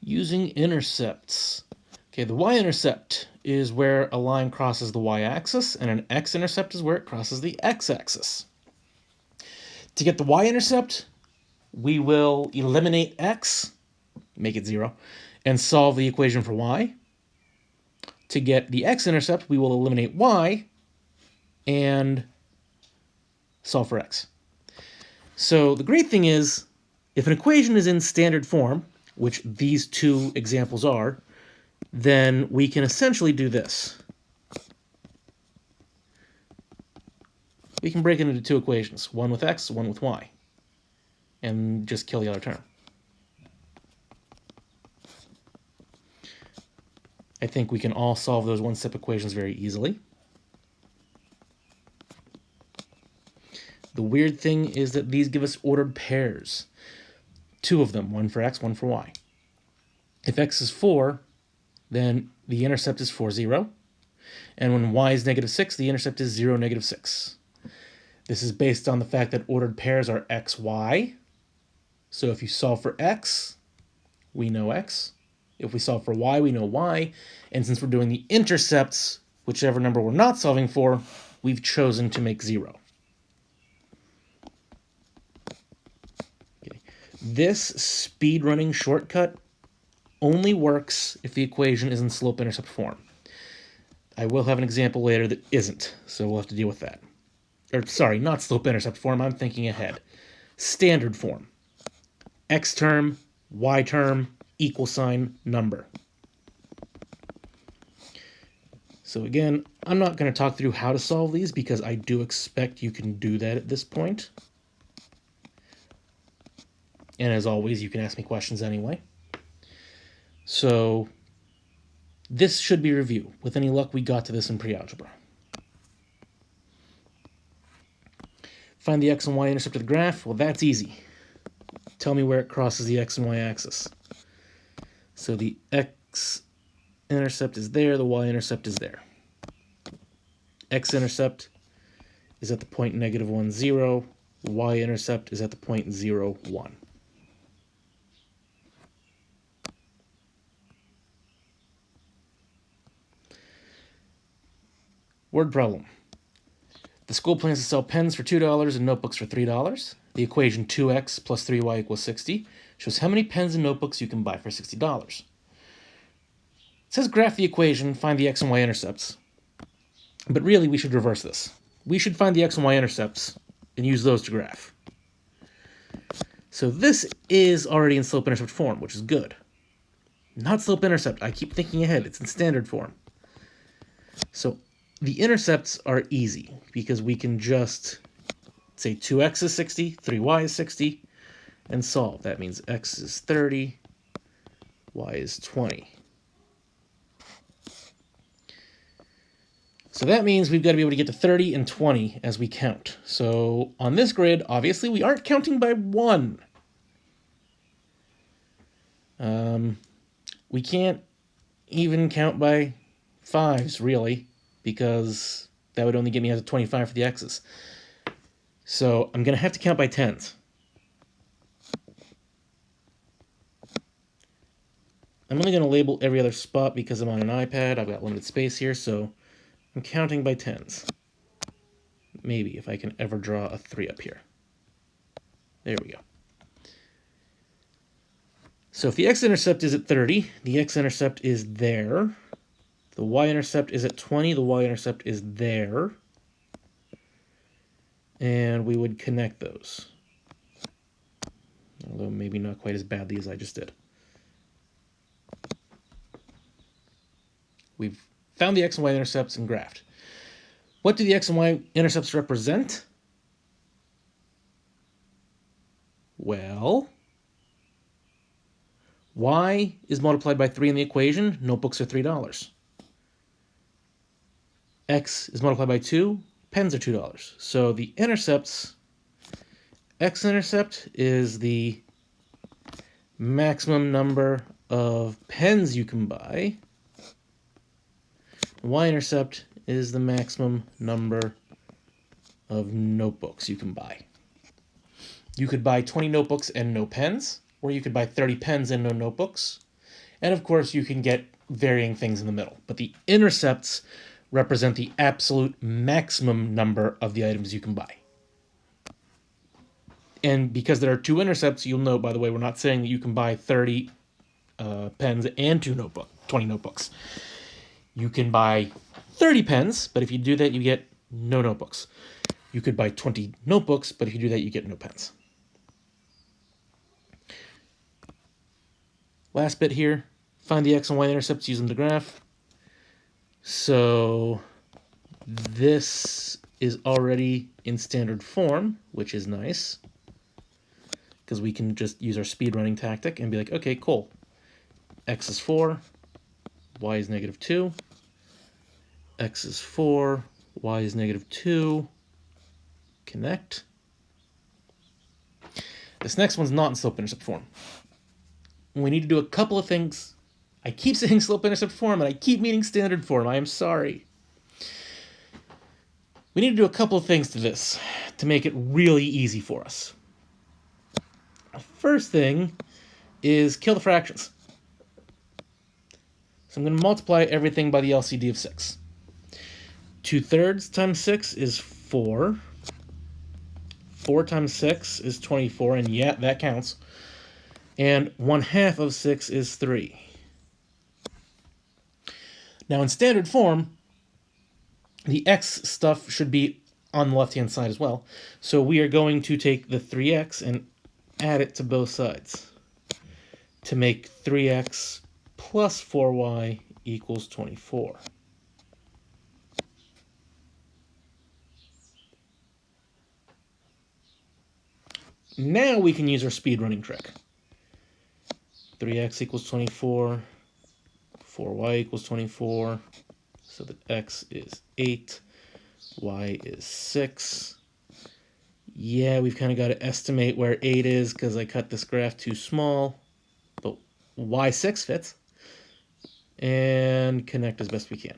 Using intercepts. Okay, the y-intercept is where a line crosses the y-axis, and an x-intercept is where it crosses the x-axis. To get the y-intercept, we will eliminate x, make it 0, and solve the equation for y. To get the x-intercept, we will eliminate y and solve for x. So the great thing is, if an equation is in standard form, which these two examples are, then we can essentially do this. We can break it into two equations, one with x, one with y, and just kill the other term. I think we can all solve those one-step equations very easily. The weird thing is that these give us ordered pairs. Two of them, one for x, one for y. If x is 4, then the intercept is 4, 0. And when y is -6, the intercept is 0, -6. This is based on the fact that ordered pairs are x, y. So if you solve for x, we know x. If we solve for y, we know y. And since we're doing the intercepts, whichever number we're not solving for, we've chosen to make 0. Okay. This speedrunning shortcut only works if the equation is in slope-intercept form. I will have an example later that isn't, so we'll have to deal with that. Or, sorry, not slope-intercept form, I'm thinking ahead. Standard form. X term, y term, equal sign, number. So again, I'm not going to talk through how to solve these because I do expect you can do that at this point. And as always, you can ask me questions anyway. So this should be review. With any luck, we got to this in pre-algebra. Find the x and y intercept of the graph. Well, that's easy. Tell me where it crosses the x and y axis. So the x-intercept is there, the y-intercept is there. X-intercept is at the point -1, 0. Y-intercept is at the point 0, 1. Word problem. The school plans to sell pens for $2 and notebooks for $3. The equation 2x plus 3y equals 60 shows how many pens and notebooks you can buy for $60. It says graph the equation, find the x and y intercepts. But really, we should reverse this. We should find the x and y intercepts and use those to graph. So this is already in slope-intercept form, which is good. Not slope-intercept. I keep thinking ahead. It's in standard form. So the intercepts are easy because we can just say 2x is 60, 3y is 60, and solve. That means x is 30, y is 20. So that means we've got to be able to get to 30 and 20 as we count. So on this grid, obviously, we aren't counting by 1. We can't even count by 5s, really, because that would only get me out to 25 for the x's. So I'm going to have to count by 10s. I'm only going to label every other spot because I'm on an iPad. I've got limited space here, so I'm counting by 10s. Maybe, if I can ever draw a 3 up here. There we go. So if the x-intercept is at 30, the x-intercept is there. The y-intercept is at 20, the y-intercept is there. And we would connect those. Although maybe not quite as badly as I just did. We've found the x and y intercepts and graphed. What do the x and y intercepts represent? Well, y is multiplied by 3 in the equation. Notebooks are $3. X is multiplied by 2. Pens are $2. So the intercepts, x-intercept is the maximum number of pens you can buy. Y-intercept is the maximum number of notebooks you can buy. You could buy 20 notebooks and no pens, or you could buy 30 pens and no notebooks. And of course, you can get varying things in the middle. But the intercepts represent the absolute maximum number of the items you can buy. And because there are two intercepts, you'll note, by the way, we're not saying that you can buy 30 pens and 20 notebooks. You can buy 30 pens, but if you do that, you get no notebooks. You could buy 20 notebooks, but if you do that, you get no pens. Last bit here, find the x and y intercepts using the graph. So this is already in standard form, which is nice, because we can just use our speed running tactic and be like, okay, cool. X is 4, y is negative 2, x is 4, y is negative 2, connect. This next one's not in slope-intercept form. We need to do a couple of things. I keep saying slope-intercept form, and I keep meaning standard form. I am sorry. We need to do a couple of things to this to make it really easy for us. The first thing is kill the fractions. So I'm going to multiply everything by the LCD of 6. 2/3 times 6 is 4. 4 times 6 is 24, and yeah, that counts. And 1/2 of 6 is 3. Now in standard form, the x stuff should be on the left-hand side as well. So we are going to take the 3x and add it to both sides to make 3x plus 4y equals 24. Now we can use our speed running trick. 3x equals 24, 4y equals 24, so that x is 8, y is 6. Yeah, we've kind of got to estimate where 8 is because I cut this graph too small, but y6 fits. And connect as best we can.